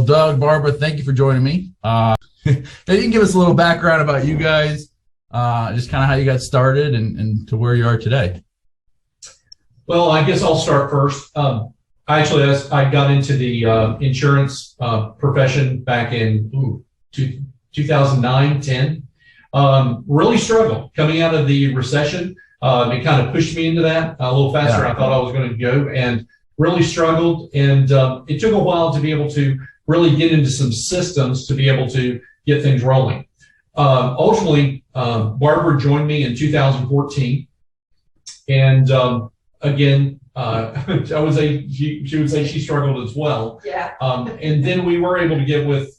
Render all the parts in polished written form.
Doug, Barbara, thank you for joining me. Maybe you can give us a little background about you guys, just kind of how you got started and to where you are today. Well, I guess I'll start first. I got into the insurance profession back in 2009, 10. Really struggled coming out of the recession. It kind of pushed me into that a little faster than I thought I was going to go, and really struggled. And it took a while to be able to really get into some systems to be able to get things rolling. Ultimately, Barbara joined me in 2014. And again, I would say she would say she struggled as well. Yeah. And then we were able to get with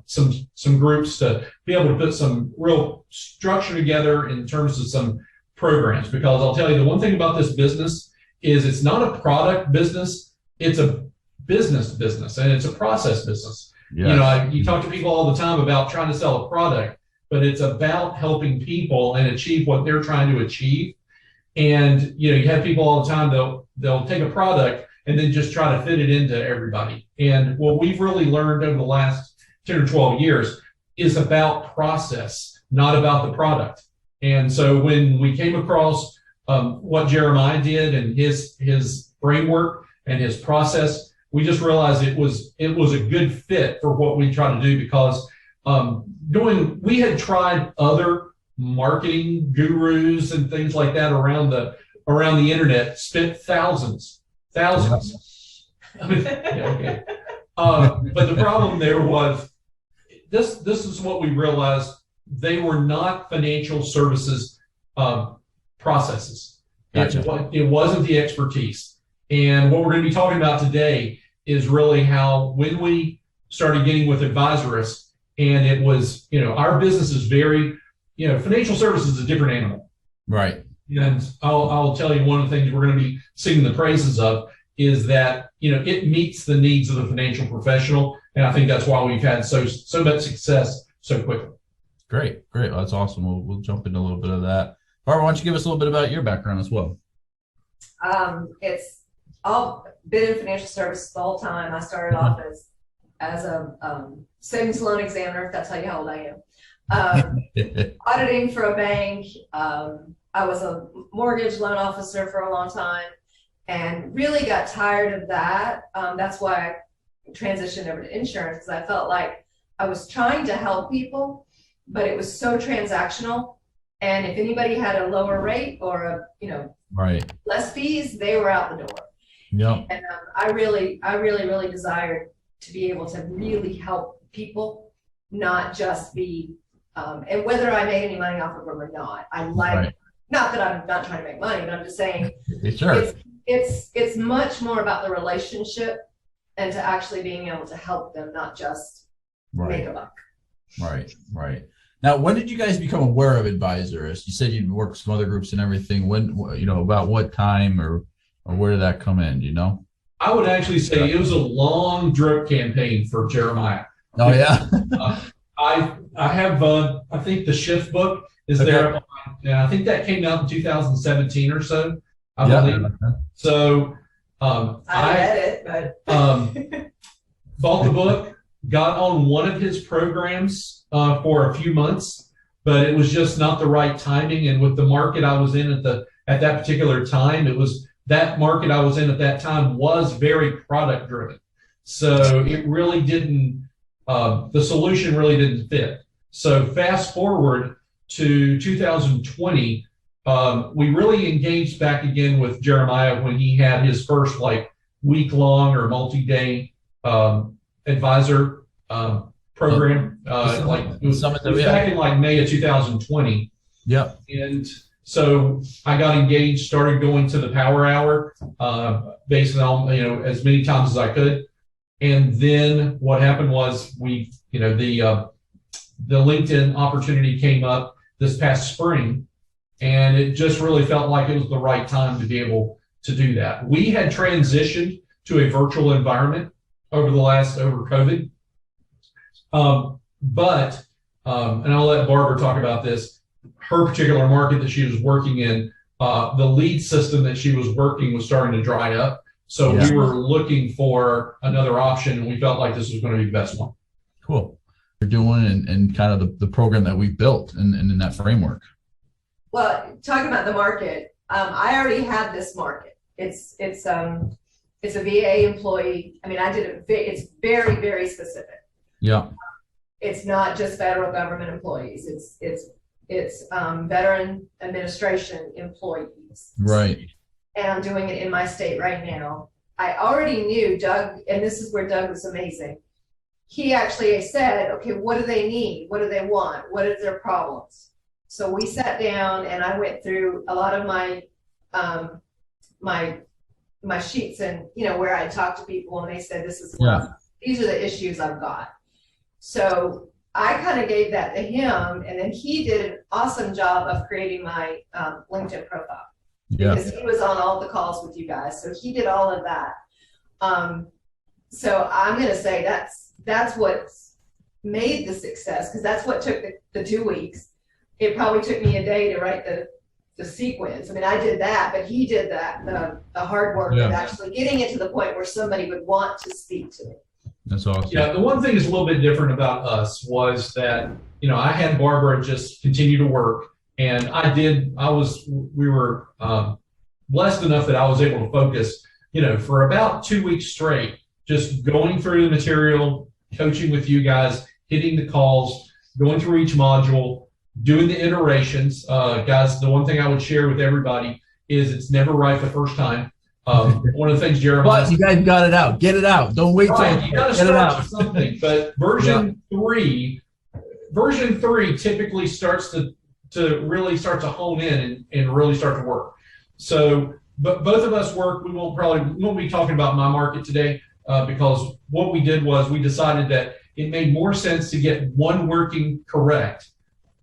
some groups to be able to put some real structure together in terms of some programs. Because I'll tell you, the one thing about this business is it's not a product business, it's a business, and it's a process business. Yes. You know, you talk to people all the time about trying to sell a product, but it's about helping people and achieve what they're trying to achieve. And you know, you have people all the time, they'll take a product and then just try to fit it into everybody. And what we've really learned over the last 10 or 12 years is about process, not about the product. And so when we came across what Jeremiah did and his framework and his process, we just realized it was a good fit for what we try to do, because we had tried other marketing gurus and things like that around the internet, spent thousands. Yeah. I mean, yeah, okay. But the problem there was this is what we realized: they were not financial services processes. Gotcha. It wasn't the expertise. And what we're going to be talking about today is really how, when we started getting with Advisorist, and it was, you know, our business is very, you know, financial services is a different animal. Right. And I'll tell you, one of the things we're going to be singing the praises of is that, you know, it meets the needs of the financial professional. And I think that's why we've had so much success so quickly. Great. Well, that's awesome. We'll jump into a little bit of that. Barbara, why don't you give us a little bit about your background as well? It's all been in financial services the whole time. I started off as a savings loan examiner, if that's how old I am. Auditing for a bank. I was a mortgage loan officer for a long time and really got tired of that. That's why I transitioned over to insurance, because I felt like I was trying to help people, but it was so transactional. And if anybody had a lower rate or less fees, they were out the door. Yeah. And I really desired to be able to really help people, not just be, and whether I made any money off of them or not. I like, not that I'm not trying to make money, but I'm just saying, sure. It's much more about the relationship and to actually being able to help them, not just make a buck. Right. Now, when did you guys become aware of Advisorist? You said you'd worked with some other groups and everything. When, you know, about what time or where did that come in? Do you know? I would actually say it was a long drip campaign for Jeremiah. Oh, yeah. I have, I think the Shift book is there. Yeah, I think that came out in 2017 or so, I believe. So I read it, but bought the book, got on one of his programs for a few months, but it was just not the right timing. And with the market I was in at that particular time, that market I was in at that time was very product driven. So it really didn't, the solution really didn't fit. So fast forward to 2020, we really engaged back again with Jeremiah when he had his first week-long or multi-day advisor program. It was back in May of 2020. Yep. And so I got engaged, started going to the Power Hour, based on, as many times as I could. And then what happened was the LinkedIn opportunity came up this past spring, and it just really felt like it was the right time to be able to do that. We had transitioned to a virtual environment over COVID. But and I'll let Barbara talk about this, her particular market that she was working in, the lead system that she was working was starting to dry up. So Yeah. we were looking for another option, and we felt like this was going to be the best one. Cool. You're doing and kind of the program that we've built and in that framework. Well, talking about the market, I already had this market. It's a VA employee. I mean, I did it. It's very, very specific. Yeah. It's not just federal government employees. It's veteran administration employees. Right. And I'm doing it in my state right now. I already knew Doug, and this is where Doug was amazing. He actually said, okay, what do they need? What do they want? What are their problems? So we sat down and I went through a lot of my my sheets and, you know, where I talked to people and they said, these are the issues I've got. So I kind of gave that to him, and then he did an awesome job of creating my LinkedIn profile. Yeah. Because he was on all the calls with you guys. So he did all of that. So I'm going to say that's what's made the success, because that's what took the 2 weeks. It probably took me a day to write the sequence. I mean, I did that, but he did the hard work of actually getting it to the point where somebody would want to speak to me. That's awesome. Yeah, the one thing that's a little bit different about us was that, you know, I had Barbara just continue to work, and we were blessed enough that I was able to focus, you know, for about 2 weeks straight, just going through the material, coaching with you guys, hitting the calls, going through each module, doing the iterations. Guys, the one thing I would share with everybody is it's never right the first time. One of the things Jeremiah, But you guys got it out. Get it out. Don't wait till you got to get it start out. with something. But version three typically starts to really start to hone in and really start to work. So, but both of us work. We won't be talking about my market today because what we did was we decided that it made more sense to get one working correct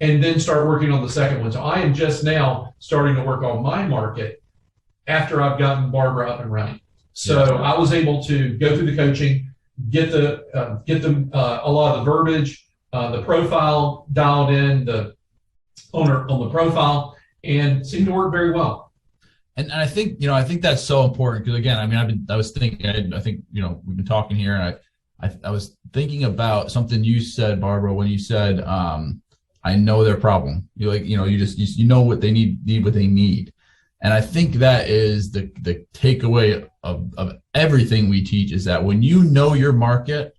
and then start working on the second one. So I am just now starting to work on my market after I've gotten Barbara up and running. So I was able to go through the coaching, get them a lot of the verbiage, the profile dialed in, the owner on the profile, and seemed to work very well. And I think, you know, I think that's so important because, again, I mean, I was thinking, I think, you know, we've been talking here, and I was thinking about something you said, Barbara, when you said, I know their problem. You're like, you know, you know what they need what they need. And I think that is the takeaway of everything we teach, is that when you know your market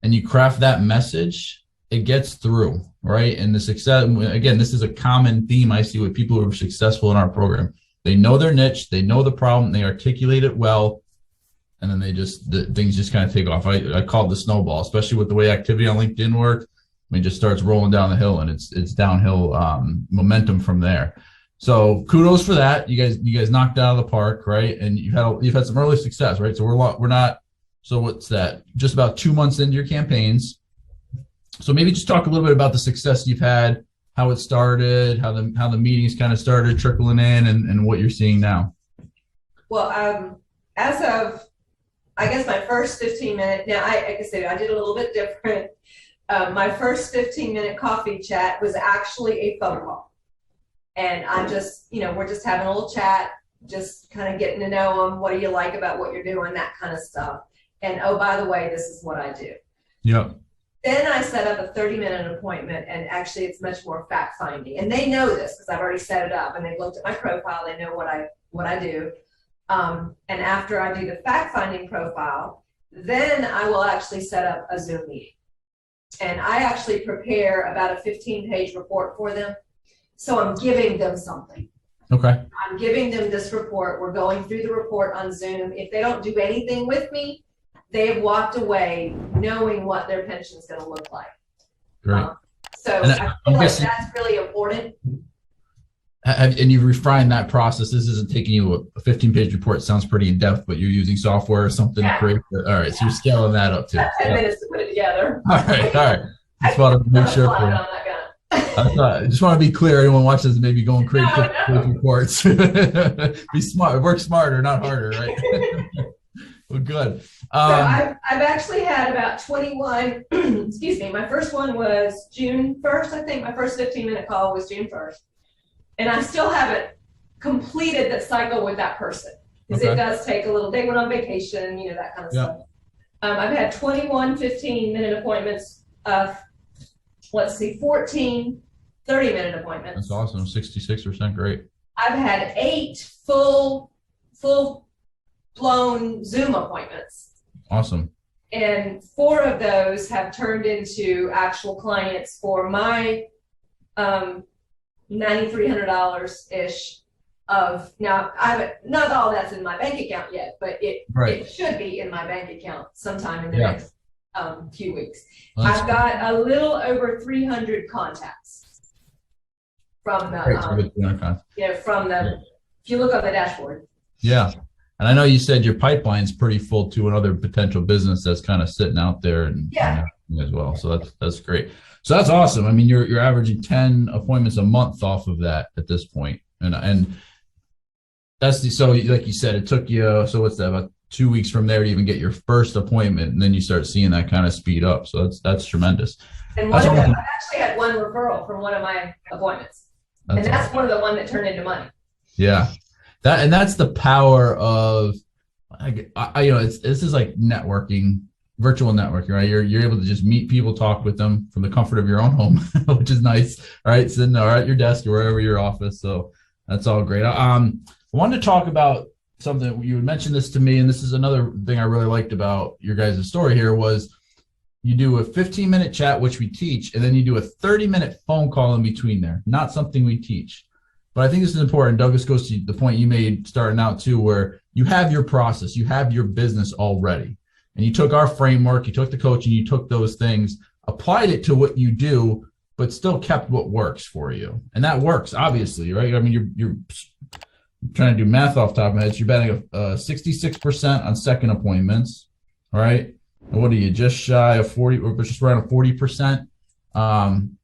and you craft that message, it gets through, right? And the success, again, this is a common theme I see with people who are successful in our program. They know their niche, they know the problem, they articulate it well, and then things just kind of take off. I call it the snowball, especially with the way activity on LinkedIn works. I mean, it just starts rolling down the hill, and it's downhill momentum from there. So kudos for that. You guys knocked it out of the park, right? And you've had some early success, right? So we're not. So what's that? Just about 2 months into your campaigns. So maybe just talk a little bit about the success you've had, how it started, how the meetings kind of started trickling in, and what you're seeing now. Well, as of, I guess, my first 15-minute. Now, like I said, I did a little bit different. My first 15-minute coffee chat was actually a phone call. And I'm just, you know, we're just having a little chat, just kind of getting to know them. What do you like about what you're doing? That kind of stuff. And, oh, by the way, this is what I do. Yep. Then I set up a 30-minute appointment, and actually it's much more fact finding. And they know this because I've already set it up, and they've looked at my profile. They know what I do. And after I do the fact finding profile, then I will actually set up a Zoom meeting. And I actually prepare about a 15-page report for them. So I'm giving them something. Okay. I'm giving them this report. We're going through the report on Zoom. If they don't do anything with me, they have walked away knowing what their pension is going to look like. Great. So And I feel like that's really important. And you've refined that process. This isn't taking you a 15-page report. It sounds pretty in-depth, but you're using software or something to create it. All right, so you're scaling that up too. 10 minutes to put it togetger. All right. Just want to make sure. I just want to be clear. Anyone watching this maybe going crazy with reports. Be smart. Work smarter, not harder, right? Well, good. So I've actually had about 21. Excuse me. My first one was June 1st. I think my first 15-minute call was June 1st, and I still haven't completed the cycle with that person. because it does take a little, they went on vacation, you know, that kind of stuff. I've had 21 15-minute appointments, 14 30-minute appointments. That's awesome. 66%. Great. I've had 8 full-blown Zoom appointments. Awesome. And 4 of those have turned into actual clients for my $9,300-ish of, now I haven't, not all that's in my bank account yet, but it should be in my bank account sometime in the next few weeks. Well, I've got a little over 300 contacts from the if you look on the dashboard. Yeah. And I know you said your pipeline's pretty full to another potential business that's kind of sitting out there and as well. So that's great. So that's awesome. I mean, you're averaging 10 appointments a month off of that at this point. And that's so like you said, it took you, so what's that, about 2 weeks from there to even get your first appointment, and then you start seeing that kind of speed up. So that's tremendous. And I've actually had one referral from one of my appointments. That's one of the one that turned into money. Yeah. That's the power of, this is like networking, virtual networking, right? You're able to just meet people, talk with them from the comfort of your own home, which is nice. All right, sitting or at your desk or wherever your office. So that's all great. I wanted to talk about something. You had mentioned this to me, and this is another thing I really liked about your guys' story here was you do a 15-minute chat, which we teach, and then you do a 30-minute phone call in between there. Not something we teach. But I think this is important. Douglas goes to the point you made starting out too, where you have your process, you have your business already. And you took our framework, you took the coaching, you took those things, applied it to what you do, but still kept what works for you. And that works, obviously, right? I mean, you're trying to do math off the top of my head. So you're betting 66% on second appointments, all right? And what are you, just shy of 40, or just around 40%? On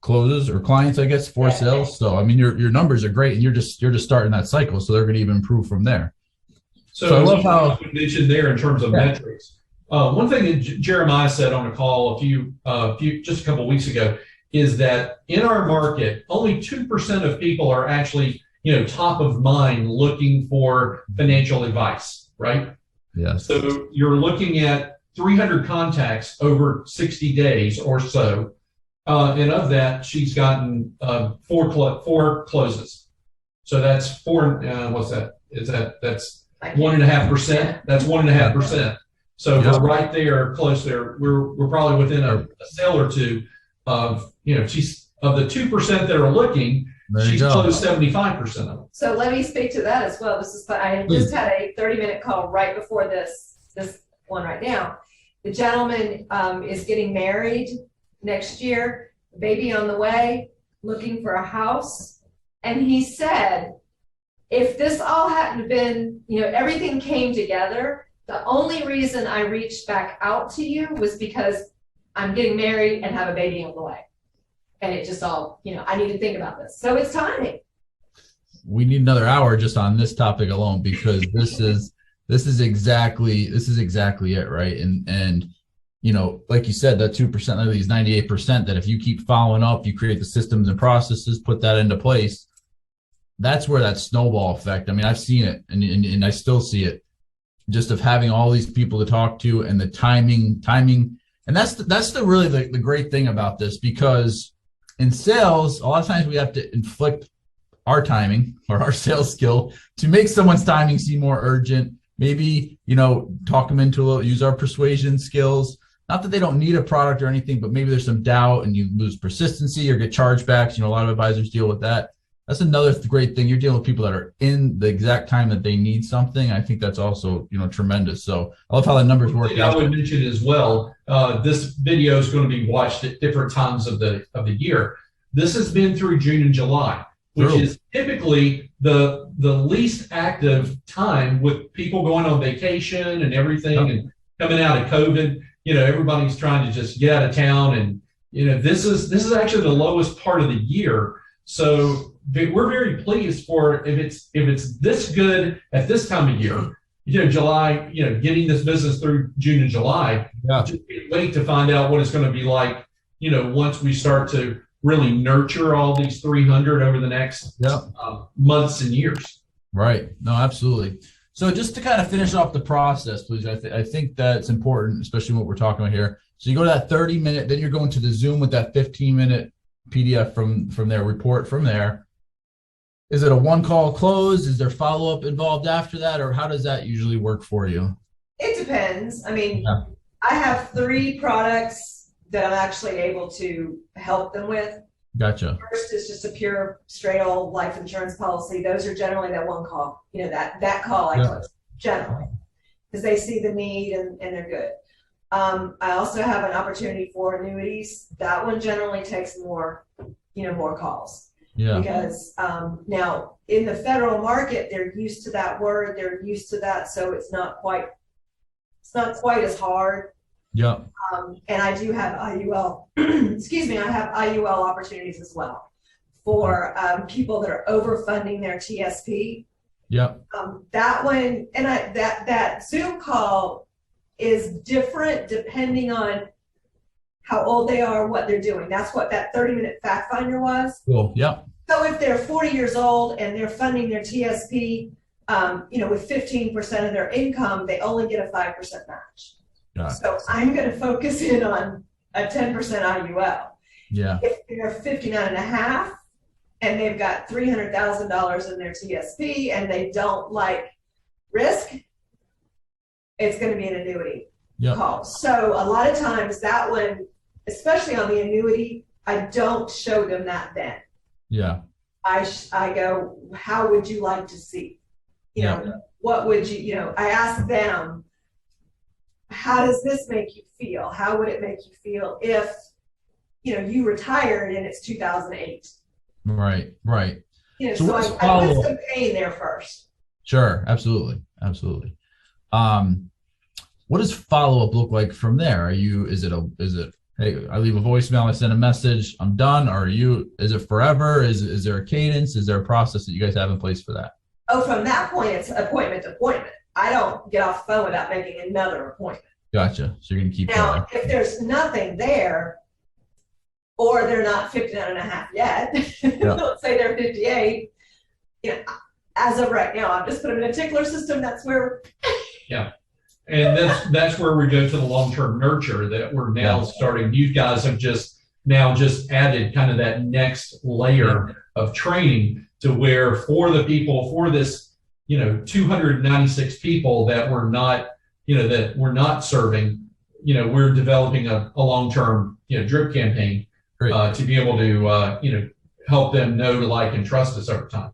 closes or clients, I guess, for sales. So I mean, your numbers are great, and you're just starting that cycle, so they're going to even improve from there. So I love how you mentioned there in terms of metrics. One thing that Jeremiah said on a call just a couple of weeks ago is that in our market, only 2% of people are actually top of mind looking for financial advice, right? Yes. So you're looking at 300 contacts over 60 days or so. And of that, she's gotten 4 closes. So that's 4. What's that? That's 1.5%. That's 1.5%. So we're right there, close there. We're probably within a sale or two of she's of the 2% that are looking. She's closed 75% of them. So let me speak to that as well. This is I just had a 30-minute call right before this one right now. The gentleman is getting married next year, baby on the way, looking for a house. And he said, if this all hadn't been, everything came together, the only reason I reached back out to you was because I'm getting married and have a baby on the way. And it just all, I need to think about this. So it's timing. We need another hour just on this topic alone, because this is exactly it, right? And like you said, that 2% of these 98%, that if you keep following up, you create the systems and processes, put that into place, that's where that snowball effect. I mean, I've seen it, and I still see it, just of having all these people to talk to, and the timing, and that's really the great thing about this, because in sales, a lot of times we have to inflict our timing or our sales skill to make someone's timing seem more urgent. Maybe, talk them into use our persuasion skills. Not that they don't need a product or anything, but maybe there's some doubt and you lose persistency or get chargebacks. A lot of advisors deal with that. That's another great thing. You're dealing with people that are in the exact time that they need something. I think that's also, tremendous. So I love how the numbers work out. I would mention as well, this video is going to be watched at different times of the year. This has been through June and July, which is typically the least active time, with people going on vacation and everything and coming out of COVID. Everybody's trying to just get out of town, and this is actually the lowest part of the year. So we're very pleased if it's this good at this time of year. July, getting this business through June and July. Just can't wait to find out what it's going to be like. Once we start to really nurture all these 300 over the next months and years. Right. No, absolutely. So just to kind of finish off the process, please, I think that's important, especially what we're talking about here. So you go to that 30-minute, then you're going to the Zoom with that 15-minute PDF from their report from there. Is it a one-call close? Is there follow-up involved after that, or how does that usually work for you? It depends. I mean, Yeah. I have 3 products that I'm actually able to help them with. Gotcha. First is just a pure straight old life insurance policy. Those are generally that one call, that call I close generally because they see the need and they're good. I also have an opportunity for annuities. That one generally takes more calls. Yeah. Because now in the federal market, they're used to that word, they're used to that, so it's not quite as hard. Yeah. And I do have IUL, excuse me, I have IUL opportunities as well for people that are overfunding their TSP. Yeah. That one, and that Zoom call is different depending on how old they are, what they're doing. That's what that 30-minute fact finder was. Cool. Yeah. So if they're 40 years old and they're funding their TSP, with 15% of their income, they only get a 5% match. So I'm going to focus in on a 10% IUL. Yeah. If they're 59 and a half and they've got $300,000 in their TSP and they don't like risk, it's going to be an annuity call. So a lot of times that one, especially on the annuity, I don't show them that then. Yeah. I go, how would you like to see? What would I ask them, how does this make you feel? How would it make you feel if, you retired and it's 2008? Right. So I put some pain there first. Sure. Absolutely. What does follow-up look like from there? Is it, hey, I leave a voicemail, I send a message, I'm done? Or is it forever? Is there a cadence? Is there a process that you guys have in place for that? Oh, from that point, it's appointment to appointment. I don't get off the phone without making another appointment. Gotcha. So you're going to keep now, if there's nothing there, or they're not 59 and a half yet, let's say they're 58, as of right now, I've just put them in a tickler system. That's where. Yeah. And that's where we go to the long-term nurture that we're now starting. You guys have just added kind of that next layer of training to where for this, 296 people that we're not serving, we're developing a long-term, drip campaign to be able to, help them know, like, and trust us over time.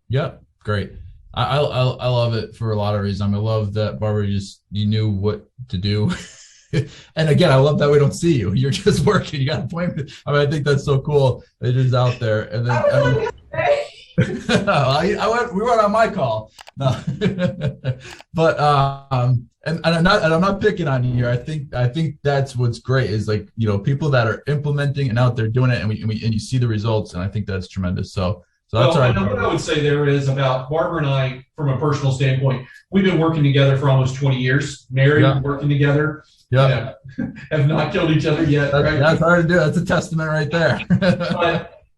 Yep. Great. I love it for a lot of reasons. I love that, Barbara, you knew what to do. And again, I love that we don't see you. You're just working. You got an appointment. I think that's so cool. It is out there. And then we went on my call. No. But and I'm not picking on you here. I think that's what's great is people that are implementing and out there doing it, and you see the results, and I think that's tremendous. So that's what I would say there is about Barbara and I, from a personal standpoint, we've been working together for almost 20 years, married, working together. Yeah. Have not killed each other yet. Right? That's hard to do. That's a testament right there.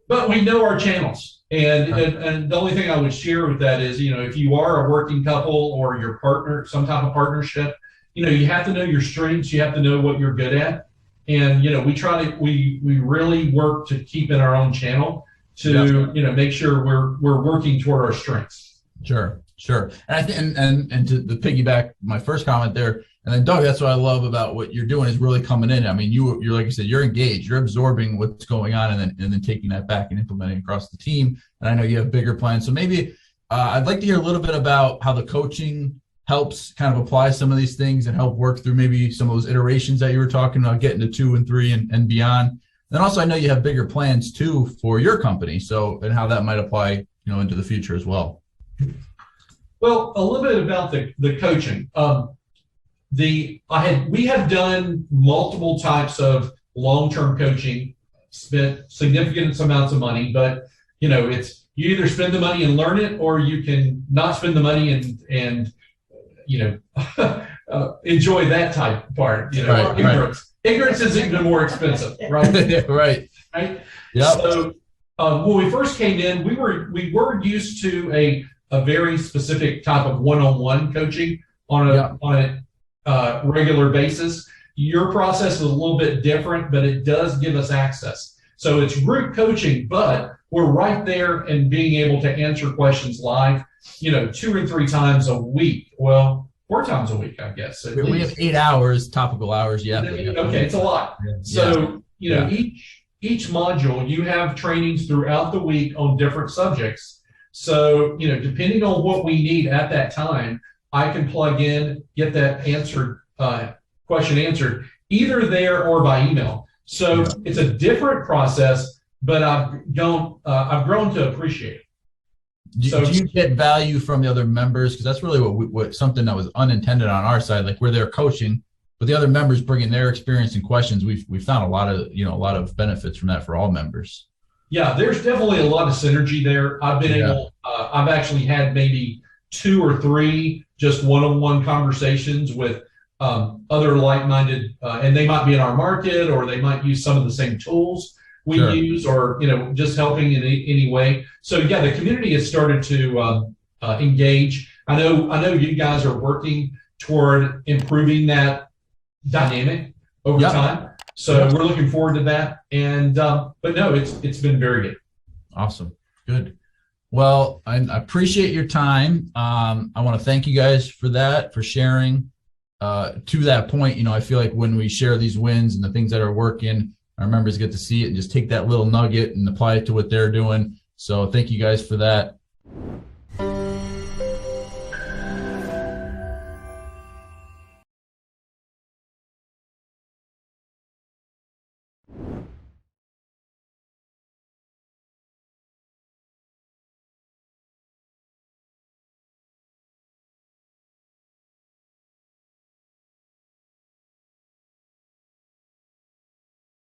but we know our channels. And the only thing I would share with that is, if you are a working couple or your partner, some type of partnership, you have to know your strengths. You have to know what you're good at. And, we really work to keep in our own channel to, make sure we're working toward our strengths. Sure. And I think, and to the piggyback my first comment there, and then Doug, that's what I love about what you're doing is really coming in. I mean, you're like you said, you're engaged, you're absorbing what's going on, and then taking that back and implementing across the team. And I know you have bigger plans. So maybe I'd like to hear a little bit about how the coaching helps kind of apply some of these things and help work through maybe some of those iterations that you were talking about, getting to 2 and 3 and beyond. Then also, I know you have bigger plans too for your company. So, and how that might apply, into the future as well. Well, a little bit about the coaching. We have done multiple types of long-term coaching, spent significant amounts of money, but it's you either spend the money and learn it, or you can not spend the money and enjoy that type part. Ignorance. Ignorance is even more expensive, right? Right. Right. Yeah. So when we first came in, we were used to a a very specific type of one-on-one coaching on a regular basis. Your process is a little bit different, but it does give us access. So it's group coaching, but we're right there and being able to answer questions live, 2 or 3 times a week. Well, 4 times a week, I guess. We have 8 hours, topical hours. Yeah. Okay, it's a lot. Yeah. So, each module, you have trainings throughout the week on different subjects. So, depending on what we need at that time, I can plug in, get that question answered, either there or by email. So it's a different process, but I've grown to appreciate it. Do you get value from the other members? Because that's really what something that was unintended on our side, like where they're coaching, but the other members bringing their experience and questions. We've found a lot of benefits from that for all members. Yeah, there's definitely a lot of synergy there. I've been I've actually had maybe 2 or 3 just one-on-one conversations with other like-minded, and they might be in our market, or they might use some of the same tools we use, or just helping in any way. So yeah, the community has started to engage. I know you guys are working toward improving that dynamic over time. So we're looking forward to that. And but no, it's been very good. Awesome, good. Well, I appreciate your time. I want to thank you guys for that, for sharing. To that point, I feel like when we share these wins and the things that are working, our members get to see it and just take that little nugget and apply it to what they're doing. So thank you guys for that.